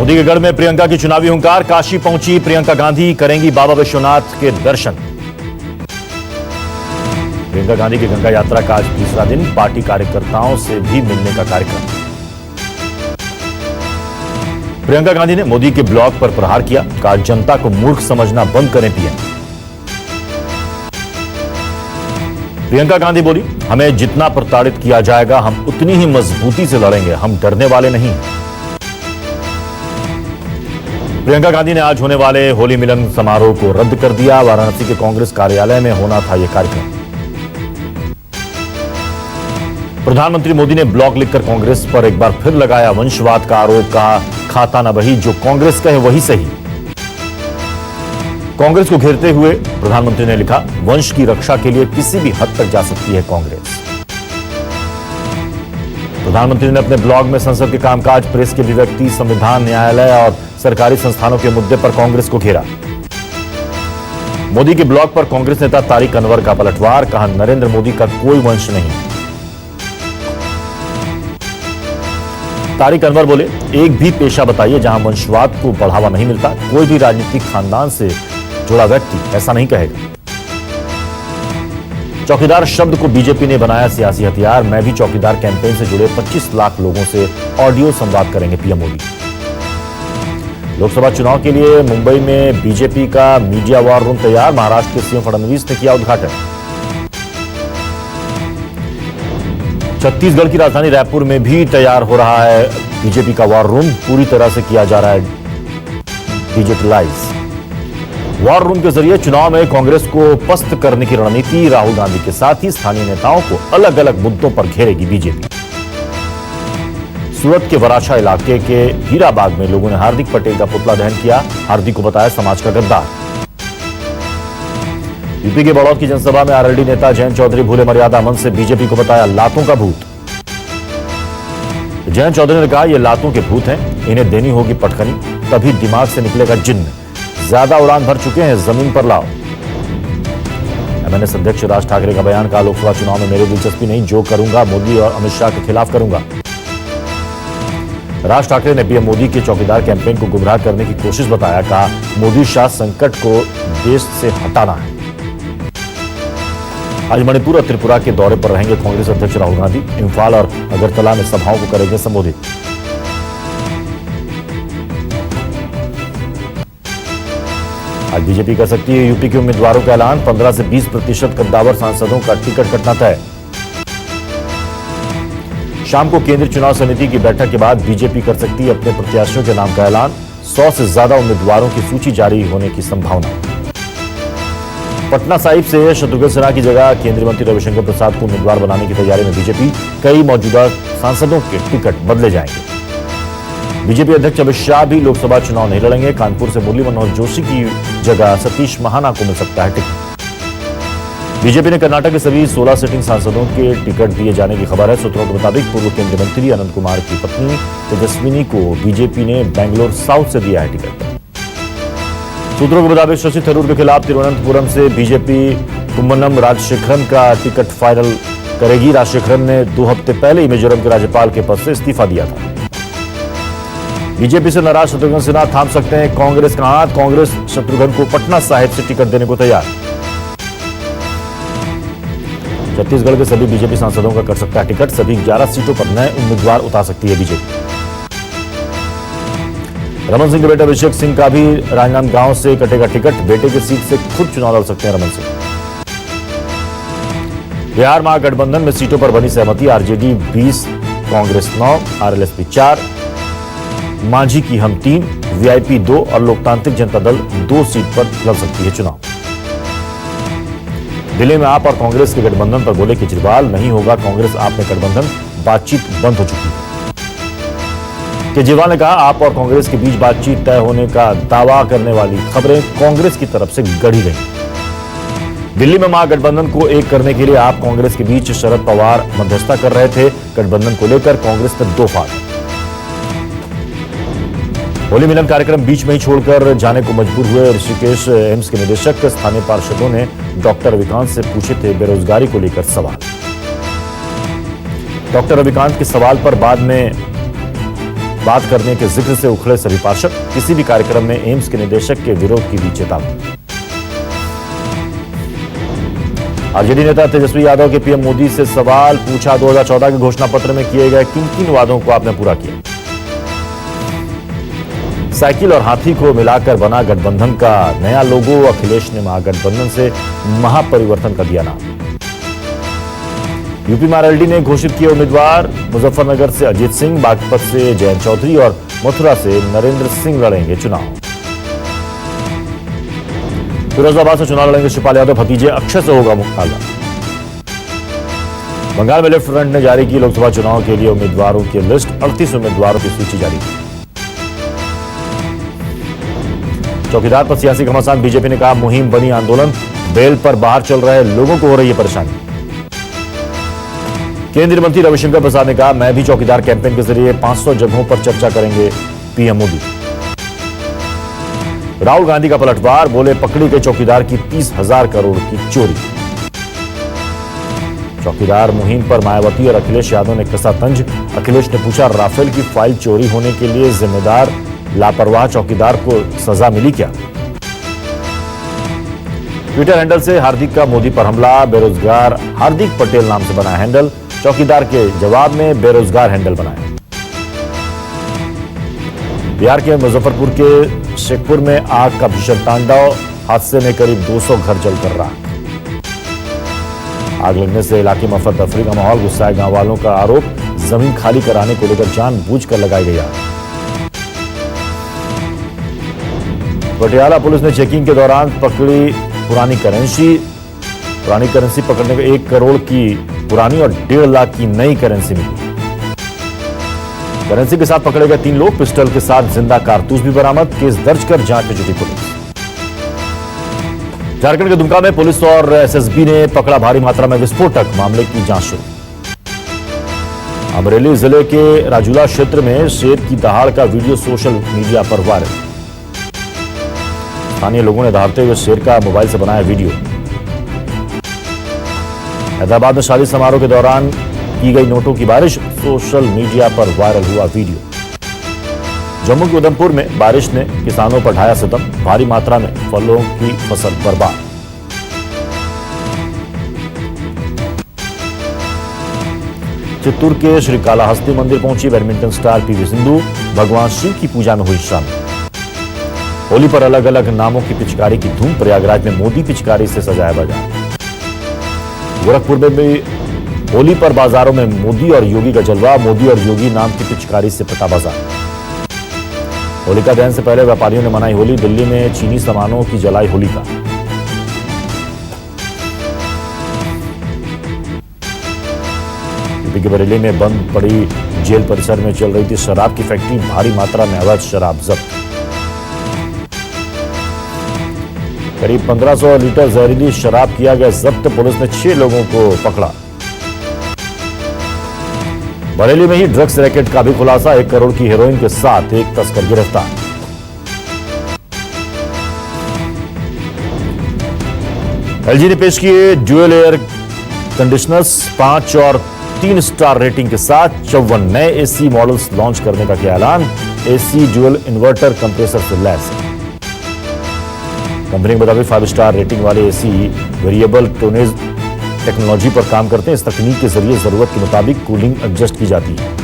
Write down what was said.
मोदी के गढ़ में प्रियंका की चुनावी हुंकार। काशी पहुंची प्रियंका गांधी, करेंगी बाबा विश्वनाथ के दर्शन। प्रियंका गांधी की गंगा यात्रा का आज तीसरा दिन, पार्टी कार्यकर्ताओं से भी मिलने का कार्यक्रम। प्रियंका गांधी ने मोदी के ब्लॉग पर प्रहार किया, कहा जनता को मूर्ख समझना बंद करें पीएम। प्रियंका गांधी बोली, हमें जितना प्रताड़ित किया जाएगा हम उतनी ही मजबूती से लड़ेंगे, हम डरने वाले नहीं। प्रियंका गांधी ने आज होने वाले होली मिलन समारोह को रद्द कर दिया। वाराणसी के कांग्रेस कार्यालय में होना था यह कार्यक्रम। प्रधानमंत्री मोदी ने ब्लॉग लिखकर कांग्रेस पर एक बार फिर लगाया वंशवाद का आरोप, कहा खाता न वही जो कांग्रेस कहे वही सही। कांग्रेस को घेरते हुए प्रधानमंत्री ने लिखा, वंश की रक्षा के लिए किसी भी हद तक जा सकती है कांग्रेस। प्रधानमंत्री ने अपने ब्लॉग में संसद के कामकाज, प्रेस की अभिव्यक्ति, संविधान, न्यायालय और सरकारी संस्थानों के मुद्दे पर कांग्रेस को घेरा। मोदी के ब्लॉग पर कांग्रेस नेता तारिक अनवर का पलटवार, कहा नरेंद्र मोदी का कोई वंश नहीं। तारिक अनवर बोले, एक भी पेशा बताइए जहां वंशवाद को बढ़ावा नहीं मिलता। कोई भी राजनीतिक खानदान से जुड़ा व्यक्ति ऐसा नहीं कहेगा। चौकीदार शब्द को बीजेपी ने बनाया सियासी हथियार। मैं भी चौकीदार कैंपेन से जुड़े 25 लाख लोगों से ऑडियो संवाद करेंगे पीएम मोदी। लोकसभा चुनाव के लिए मुंबई में बीजेपी का मीडिया वॉर रूम तैयार। महाराष्ट्र के सीएम फडणवीस ने किया उद्घाटन। छत्तीसगढ़ की राजधानी रायपुर में भी तैयार हो रहा है बीजेपी का वॉर रूम। पूरी तरह से किया जा रहा है डिजिटलाइज। वॉर रूम के जरिए चुनाव में कांग्रेस को पस्त करने की रणनीति। राहुल गांधी के साथ ही स्थानीय नेताओं को अलग अलग मुद्दों पर घेरेगी बीजेपी। सूरत के वराछा इलाके के हीराबाग में लोगों ने हार्दिक पटेल का पुतला दहन किया। हार्दिक को बताया समाज का गद्दार। यूपी के बड़ौद की जनसभा में आरएलडी नेता जयंत चौधरी भूले मर्यादा। मन से बीजेपी को बताया लातों का भूत। जयंत चौधरी ने कहा ये लातों के भूत हैं, इन्हें देनी होगी पटखनी, तभी दिमाग से निकलेगा जिन्न। ज्यादा उड़ान भर चुके हैं, जमीन पर लाओ। एमएनएस अध्यक्ष राज ठाकरे का बयान, कहा लोकसभा चुनाव में मेरी दिलचस्पी नहीं, जो करूंगा मोदी और अमित शाह के खिलाफ करूंगा। राज ठाकरे ने पीएम मोदी के चौकीदार कैंपेन को गुमराह करने की कोशिश बताया। कहा मोदी शाह संकट को देश से हटाना है। आज मणिपुर और त्रिपुरा के दौरे पर रहेंगे कांग्रेस अध्यक्ष राहुल गांधी। इम्फाल और अगरतला में सभाओं को करेंगे संबोधित। आज बीजेपी कर सकती है यूपी के उम्मीदवारों का ऐलान। 15 से 20% कद्दावर सांसदों का टिकट कटना तय। शाम को केंद्रीय चुनाव समिति की बैठक के बाद बीजेपी कर सकती है अपने प्रत्याशियों के नाम का ऐलान। 100 से ज्यादा उम्मीदवारों की सूची जारी होने की संभावना। पटना साहिब से शत्रुघ्न सिन्हा की जगह केंद्रीय मंत्री रविशंकर प्रसाद को उम्मीदवार बनाने की तैयारी में बीजेपी। कई मौजूदा सांसदों के टिकट बदले जाएंगे। बीजेपी अध्यक्ष अमित शाह भी लोकसभा चुनाव नहीं लड़ेंगे। कानपुर से मुरली मनोहर जोशी की जगह सतीश महाना को मिल सकता है टिकट। बीजेपी ने कर्नाटक के सभी 16 सिटिंग सांसदों के टिकट दिए जाने की खबर है। सूत्रों के मुताबिक पूर्व केंद्रीय मंत्री अनंत कुमार की पत्नी तेजस्विनी को बीजेपी ने बेंगलोर साउथ से दिया है टिकट। सूत्रों के मुताबिक शशि थरूर के खिलाफ तिरुवनंतपुरम से बीजेपी कुम्मनम राजशेखरन का टिकट फाइनल करेगी। राजशेखरन ने 2 हफ्ते पहले ही मिजोरम के राज्यपाल के पद से इस्तीफा दिया था। बीजेपी से नाराज शत्रुघ्न सिन्हा थाम सकते हैं कांग्रेस का हाथ। कांग्रेस शत्रुघ्न को पटना साहिब से टिकट देने को तैयार। छत्तीसगढ़ के सभी बीजेपी सांसदों का कर सकता है टिकट। सभी 11 सीटों पर नए उम्मीदवार उतार सकती है बीजेपी। रमन सिंह के बेटे अभिषेक सिंह का भी राजनांदगांव से कटेगा टिकट। बेटे की सीट से खुद चुनाव लड़ सकते हैं रमन सिंह। बिहार महागठबंधन में सीटों पर बनी सहमति। आरजेडी 20, कांग्रेस 9, आरएलएसपी 4, मांझी की हम 3, वीआईपी 2 और लोकतांत्रिक जनता दल 2 सीट पर लड़ सकती है चुनाव। दिल्ली में आप और कांग्रेस के गठबंधन पर बोले केजरीवाल, नहीं होगा कांग्रेस आप में गठबंधन, बातचीत बंद हो चुकी है। केजरीवाल ने कहा आप और कांग्रेस के बीच बातचीत तय होने का दावा करने वाली खबरें कांग्रेस की तरफ से गढ़ी गई। दिल्ली में महागठबंधन को एक करने के लिए आप कांग्रेस के बीच शरद पवार मध्यस्थता कर रहे थे। गठबंधन को लेकर कांग्रेस पर 2 फाड़। होली मिलन कार्यक्रम बीच में ही छोड़कर जाने को मजबूर हुए ऋषिकेश एम्स के निदेशक। स्थानीय पार्षदों ने डॉक्टर रविकांत से पूछे थे बेरोजगारी को लेकर सवाल। डॉक्टर रविकांत के सवाल पर बाद में बात करने के जिक्र से उखड़े सभी पार्षद, किसी भी कार्यक्रम में एम्स के निदेशक के विरोध की दी चेतावनी। आरजेडी नेता तेजस्वी यादव के पीएम मोदी से सवाल पूछा, 2014 के घोषणा पत्र में किए गए किन किन वादों को आपने पूरा किया। साइकिल और हाथी को मिलाकर बना गठबंधन का नया लोगो, अखिलेश ने महागठबंधन से महापरिवर्तन का दिया नाम। यूपी में आरएलडी ने घोषित किए उम्मीदवार, मुजफ्फरनगर से अजीत सिंह, बागपत से जयंत चौधरी और मथुरा से नरेंद्र सिंह लड़ेंगे चुनाव। फिरोजाबाद से चुनाव लड़ेंगे शिवपाल यादव, भतीजे अक्षय से होगा मुकाबला। बंगाल में लेफ्ट फ्रंट ने जारी की लोकसभा चुनाव के लिए उम्मीदवारों की लिस्ट, 38 उम्मीदवारों की सूची जारी की। चौकीदार पर सियासी घमासान, बीजेपी ने कहा मुहिम बनी आंदोलन, बेल पर बाहर चल रहे लोगों को हो रही है परेशानी। केंद्रीय मंत्री रविशंकर प्रसाद ने कहा मैं भी चौकीदार कैंपेन के जरिए 500 जगहों पर चर्चा करेंगे पीएम मोदी। राहुल गांधी का पलटवार, बोले पकड़ी गए चौकीदार की 30,000 करोड़ की चोरी। चौकीदार मुहिम पर मायावती और अखिलेश यादव ने कसा तंज, अखिलेश ने पूछा राफेल की फाइल चोरी होने के लिए जिम्मेदार लापरवाह चौकीदार को सजा मिली क्या। ट्विटर हैंडल से हार्दिक का मोदी पर हमला, बेरोजगार हार्दिक पटेल नाम से बना हैंडल, चौकीदार के जवाब में बेरोजगार हैंडल बनाया। बिहार के मुजफ्फरपुर के शेखपुर में आग का भीषण तांडव, हादसे में करीब 200 घर जलकर राख। आग लगने से इलाके में अफरा तफरी का माहौल, गुस्साए गांव वालों का आरोप, जमीन खाली कराने को लेकर जानबूझकर लगाई गई आग। पटियाला पुलिस ने चेकिंग के दौरान पकड़ी पुरानी करेंसी पकड़ने को 1 करोड़ की पुरानी और 1.5 लाख की नई करेंसी मिली। करेंसी के साथ पकड़े गए 3 लोग, पिस्टल के साथ जिंदा कारतूस भी बरामद, केस दर्ज कर जांच में जुटी पुलिस। झारखंड के दुमका में पुलिस और एसएसबी ने पकड़ा भारी मात्रा में विस्फोटक, मामले की जांच शुरू। अमरेली जिले के राजूला क्षेत्र में शेर की दहाड़ का वीडियो सोशल मीडिया पर वायरल। स्थानीय लोगों ने दहाड़ते हुए शेर का मोबाइल से बनाया वीडियो। हैदराबाद में शादी समारोह के दौरान की गई नोटों की बारिश, सोशल मीडिया पर वायरल हुआ वीडियो। जम्मू के उधमपुर में बारिश ने किसानों पर ढाया सितम, भारी मात्रा में फलों की फसल बर्बाद। चित्तूर के श्री कालाहस्ती मंदिर पहुंची बैडमिंटन स्टार पीवी सिंधु, भगवान शिव की पूजा में हुई शामिल। होली पर अलग अलग नामों की पिचकारी की धूम, प्रयागराज में मोदी पिचकारी से सजाया बाजार। गोरखपुर में भी होली पर बाजारों में मोदी और योगी का जलवा, मोदी और योगी नाम की पिचकारी से पटा बाजार। होलिका दहन से पहले व्यापारियों ने मनाई होली, दिल्ली में चीनी सामानों की जलाई होलिका। यूपी के बरेली में बंद पड़ी जेल परिसर में चल रही थी शराब की फैक्ट्री, भारी मात्रा में अवैध शराब जब्त। करीब 1500 लीटर जहरीली शराब किया गया जब्त, पुलिस ने 6 लोगों को पकड़ा। बरेली में ही ड्रग्स रैकेट का भी खुलासा, 1 करोड़ की हेरोइन के साथ एक तस्कर गिरफ्तार। एलजी ने पेश किए ड्यूअल एयर कंडीशनर्स, 5 और 3 स्टार रेटिंग के साथ 54 नए एसी मॉडल्स लॉन्च करने का किया ऐलान। एसी ड्यूअल इन्वर्टर कंप्रेसर से लैस। कंपनी के मुताबिक 5 स्टार रेटिंग वाले एसी वेरिएबल टोनेज टेक्नोलॉजी पर काम करते हैं। इस तकनीक के जरिए जरूरत के मुताबिक कूलिंग एडजस्ट की जाती है।